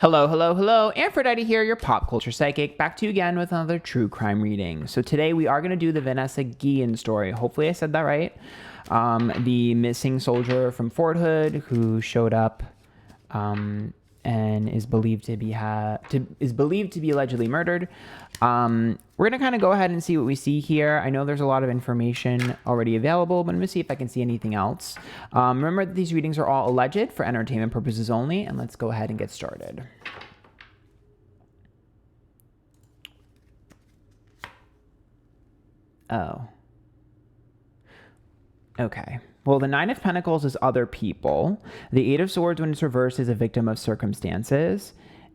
Hello, hello, hello. Antphrodite here, your pop culture psychic, back to you again with another true crime reading. So today we are going to do the Vanessa Guillen story. Hopefully I said that right. The missing soldier from Fort Hood who showed up and is believed to be allegedly murdered. We're gonna kind of go ahead and see what we see here. I know there's a lot of information already available, but I'm gonna see if I can see anything else. Remember that these readings are all alleged for entertainment purposes only, and let's go ahead and get started. Oh. Okay. Well, the Nine of Pentacles is other people. The Eight of Swords, when it's reversed, is a victim of circumstances.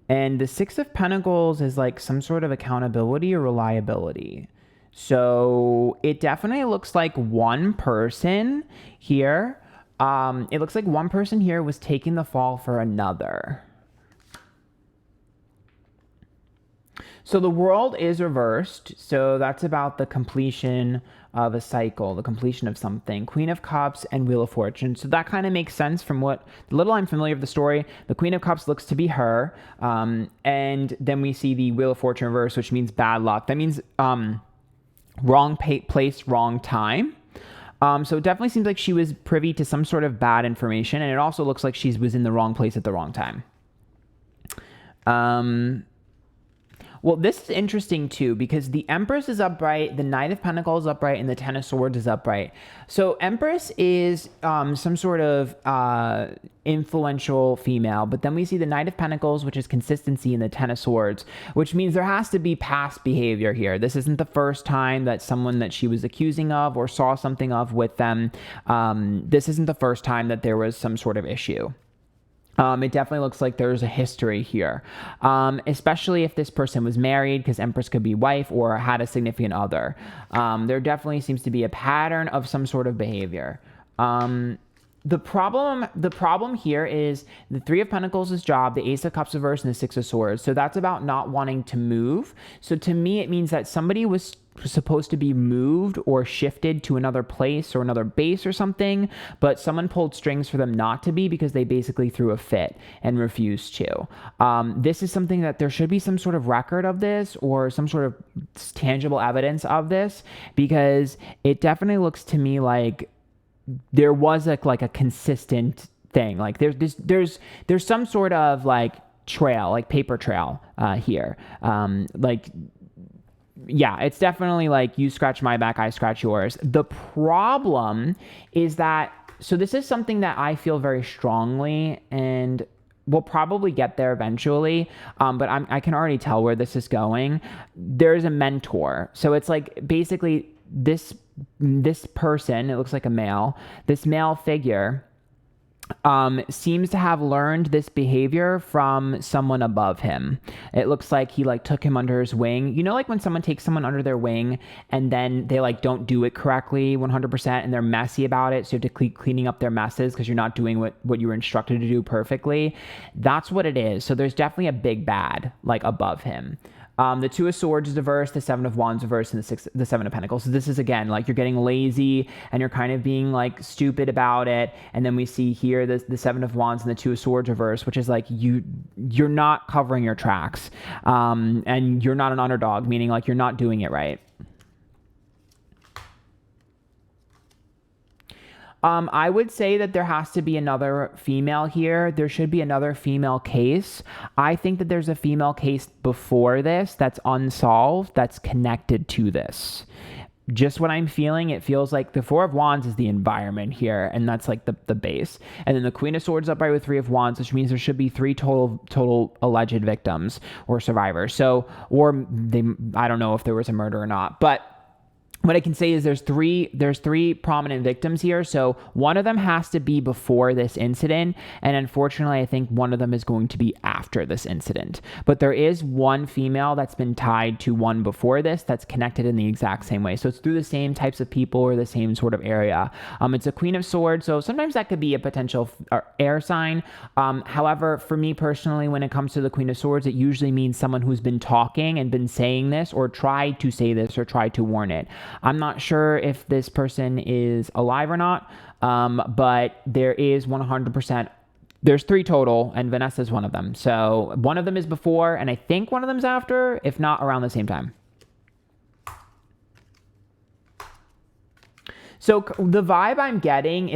And the Six of Pentacles is like some sort of accountability or reliability. So it definitely looks like one person here. It looks like one person here was taking the fall for another. So the world is reversed. So that's about the completion of a cycle, the completion of something. Queen of Cups and Wheel of Fortune. So that kind of makes sense from what little I'm familiar with the story. The Queen of Cups looks to be her. And then we see the Wheel of Fortune reverse, which means bad luck. That means wrong place, wrong time. So it definitely seems like she was privy to some sort of bad information. And it also looks like she was in the wrong place at the wrong time. Well, this is interesting too, because the Empress is upright, the Knight of Pentacles is upright, and the Ten of Swords is upright. So Empress is some sort of influential female, but then we see the Knight of Pentacles, which is consistency, and the Ten of Swords, which means there has to be past behavior here. This isn't the first time that someone that she was accusing of or saw something of with them. This isn't the first time that there was some sort of issue. It definitely looks like there's a history here, especially if this person was married, because Empress could be wife or had a significant other. There definitely seems to be a pattern of some sort of behavior. The problem here is the Three of Pentacles is job, the Ace of Cups reverse, and the Six of Swords. So that's about not wanting to move. So to me, it means that somebody was supposed to be moved or shifted to another place or another base or something, but someone pulled strings for them not to be because they basically threw a fit and refused to. This is something that there should be some sort of record of this or some sort of tangible evidence of this, because it definitely looks to me like there was a consistent thing. Like there's some sort of like trail, like paper trail here. Yeah, it's definitely like you scratch my back, I scratch yours. The problem is that, so this is something that I feel very strongly, and we'll probably get there eventually, but I can already tell where this is going. There's a mentor. So it's like basically this person, it looks like a male, this male figure seems to have learned this behavior from someone above him. It looks like he took him under his wing. You know, like when someone takes someone under their wing and then they don't do it correctly 100% and they're messy about it. So you have to keep cleaning up their messes because you're not doing what you were instructed to do perfectly. That's what it is. So there's definitely a big bad above him. The Two of Swords is reversed, the Seven of Wands reversed, and the Seven of Pentacles. So this is, again, you're getting lazy and you're kind of being stupid about it. And then we see here the Seven of Wands and the Two of Swords reversed, which is you're not covering your tracks. And you're not an underdog, meaning you're not doing it right. I would say that there has to be another female here. There should be another female case. I think that there's a female case before this that's unsolved, that's connected to this. Just what I'm feeling, it feels like the Four of Wands is the environment here, and that's the base. And then the Queen of Swords upright with Three of Wands, which means there should be three total alleged victims or survivors. So, I don't know if there was a murder or not, but what I can say is there's three prominent victims here. So one of them has to be before this incident. And unfortunately, I think one of them is going to be after this incident. But there is one female that's been tied to one before this that's connected in the exact same way. So it's through the same types of people or the same sort of area. It's a Queen of Swords. So sometimes that could be a potential air sign. However, for me personally, when it comes to the Queen of Swords, it usually means someone who's been talking and been saying this or tried to say this or tried to warn it. I'm not sure if this person is alive or not, but there is 100% There's 3 total, and Vanessa's one of them. So one of them is before, and I think one of them's after, if not around the same time. So the vibe I'm getting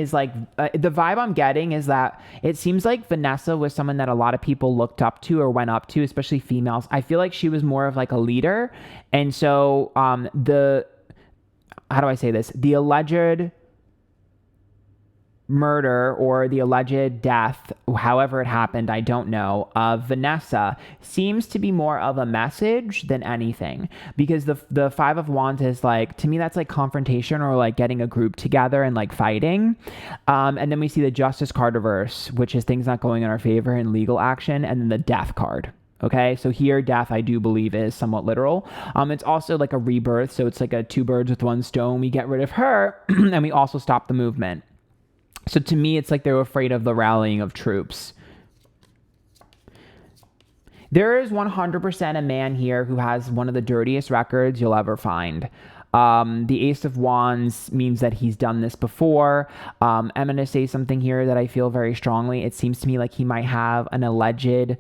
is that it seems like Vanessa was someone that a lot of people looked up to or went up to, especially females. I feel like she was more of like a leader. And so how do I say this? The alleged murder or the alleged death, however it happened, I don't know, of Vanessa seems to be more of a message than anything, because the 5 of Wands is like, to me, that's like confrontation or like getting a group together and like fighting. And then we see the Justice card reverse, which is things not going in our favor in legal action, and then the Death card. Okay, so here death, I do believe, is somewhat literal. It's also like a rebirth, so it's like a 2 birds with 1 stone. We get rid of her and we also stop the movement. So to me, it's like they're afraid of the rallying of troops. There is 100% a man here who has one of the dirtiest records you'll ever find. The Ace of Wands means that he's done this before. I'm going to say something here that I feel very strongly. It seems to me like he might have an alleged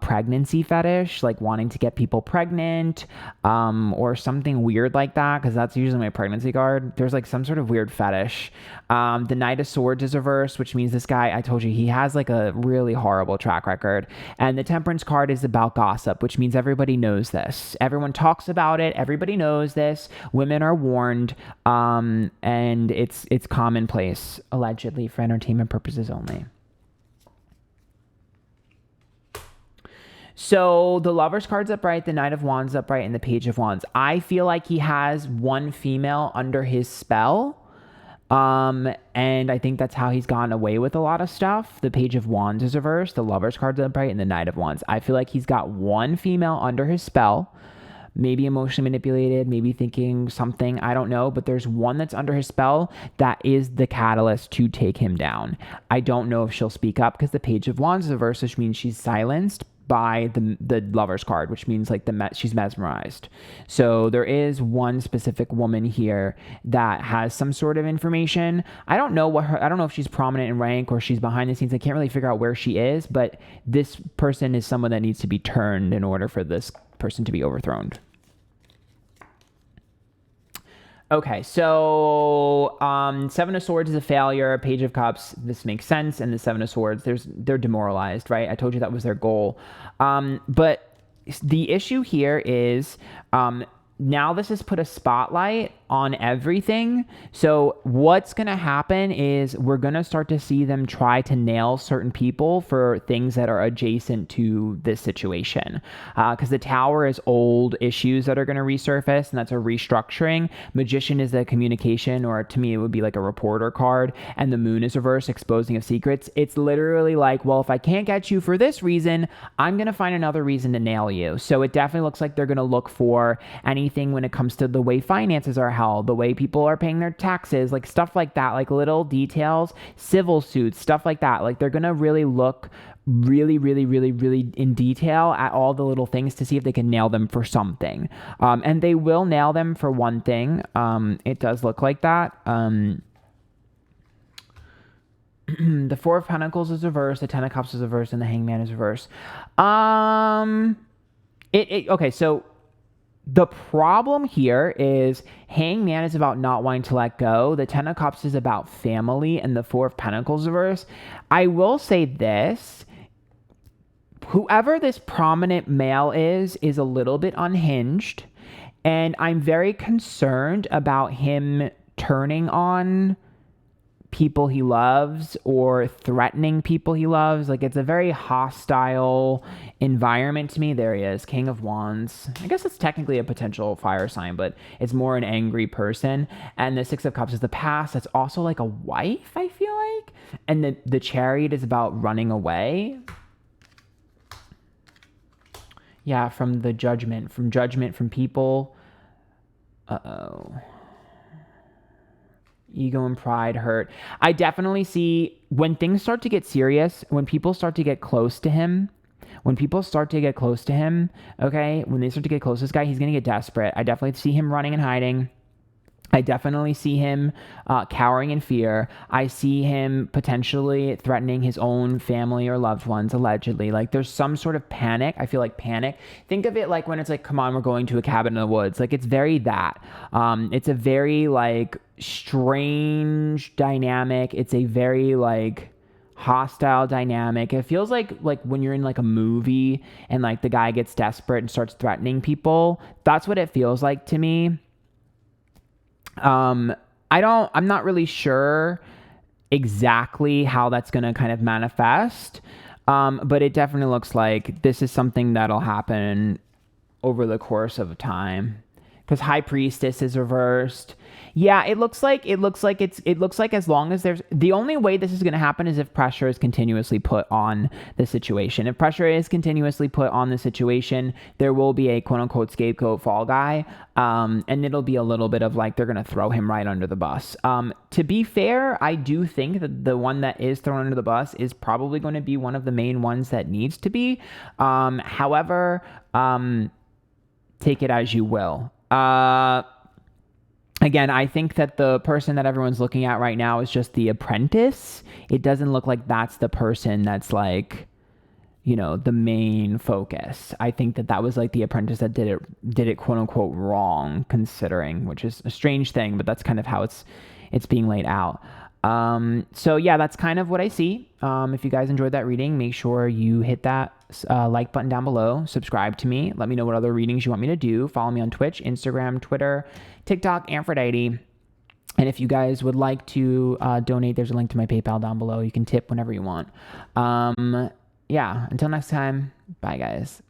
pregnancy fetish, like wanting to get people pregnant, or something weird like that, because that's usually my pregnancy card. There's like some sort of weird fetish. The Knight of Swords is reversed, which means this guy, I told you, he has like a really horrible track record. And the Temperance card is about gossip, which means everybody knows this. Everyone talks about it. Everybody knows this. Women are warned, and it's commonplace, allegedly, for entertainment purposes only. So the Lover's card's upright, the Knight of Wands upright, and the Page of Wands. I feel like he has one female under his spell. And I think that's how he's gotten away with a lot of stuff. The Page of Wands is reversed, the Lover's card's upright, and the Knight of Wands. I feel like he's got one female under his spell. Maybe emotionally manipulated, maybe thinking something, I don't know, but there's one that's under his spell that is the catalyst to take him down. I don't know if she'll speak up, because the Page of Wands is reversed, which means she's silenced by the Lover's card, which means like she's mesmerized. So there is one specific woman here that has some sort of information. I don't know if she's prominent in rank or she's behind the scenes. I can't really figure out where she is, but this person is someone that needs to be turned in order for this person to be overthrown. Okay, so 7 of Swords is a failure. Page of Cups, this makes sense. And the 7 of Swords, they're demoralized, right? I told you that was their goal. But the issue here is now this has put a spotlight on everything. So what's going to happen is we're going to start to see them try to nail certain people for things that are adjacent to this situation. Because the Tower is old issues that are going to resurface, and that's a restructuring. Magician is the communication, or to me, it would be like a reporter card. And the Moon is reverse, exposing of secrets. It's literally like, well, if I can't get you for this reason, I'm going to find another reason to nail you. So it definitely looks like they're going to look for anything when it comes to the way finances are held, the way people are paying their taxes, like stuff like that, like little details, civil suits, stuff like that. Like they're going to really look really in detail at all the little things to see if they can nail them for something. And they will nail them for one thing. It does look like that. The 4 of Pentacles is reversed, the 10 of Cups is reversed, and the Hangman is reversed. Okay, so the problem here is Hangman is about not wanting to let go. The 10 of Cups is about family, and the 4 of Pentacles reverse. I will say this. Whoever this prominent male is a little bit unhinged, and I'm very concerned about him turning on people he loves or threatening people he loves. Like it's a very hostile environment to me. There he is, King of Wands. I guess it's technically a potential fire sign, but it's more an angry person. And the 6 of Cups is the past. That's also like a wife, I feel like. And the Chariot is about running away. Yeah, from the judgment, from people. Ego and pride hurt. I definitely see when things start to get serious, when people start to get close to him, okay, when they start to get close to this guy, he's going to get desperate. I definitely see him running and hiding. I definitely see him cowering in fear. I see him potentially threatening his own family or loved ones, allegedly. Like there's some sort of panic. I feel like panic. Think of it like when it's like, come on, we're going to a cabin in the woods. Like it's very that. It's a very like strange dynamic. It's a very like hostile dynamic. It feels like when you're in like a movie and like the guy gets desperate and starts threatening people. That's what it feels like to me. I'm not really sure exactly how that's going to kind of manifest. But it definitely looks like this is something that'll happen over the course of time. Because High Priestess is reversed. Yeah, it looks like as long as there's, the only way this is going to happen is if pressure is continuously put on the situation. If pressure is continuously put on the situation, there will be a quote unquote scapegoat fall guy. And it'll be a little bit of like, they're going to throw him right under the bus. To be fair, I do think that the one that is thrown under the bus is probably going to be one of the main ones that needs to be. However, take it as you will. Again, I think that the person that everyone's looking at right now is just the apprentice. It doesn't look like that's the person that's like, you know, the main focus. I think that was like the apprentice that did it quote unquote wrong, considering, which is a strange thing, but that's kind of how it's being laid out. So yeah, that's kind of what I see. If you guys enjoyed that reading, make sure you hit that like button down below, subscribe to me, let me know what other readings you want me to do. Follow me on Twitch, Instagram, Twitter, TikTok, Antphrodite. And if you guys would like to donate, there's a link to my PayPal down below. You can tip whenever you want. Yeah, until next time, bye guys.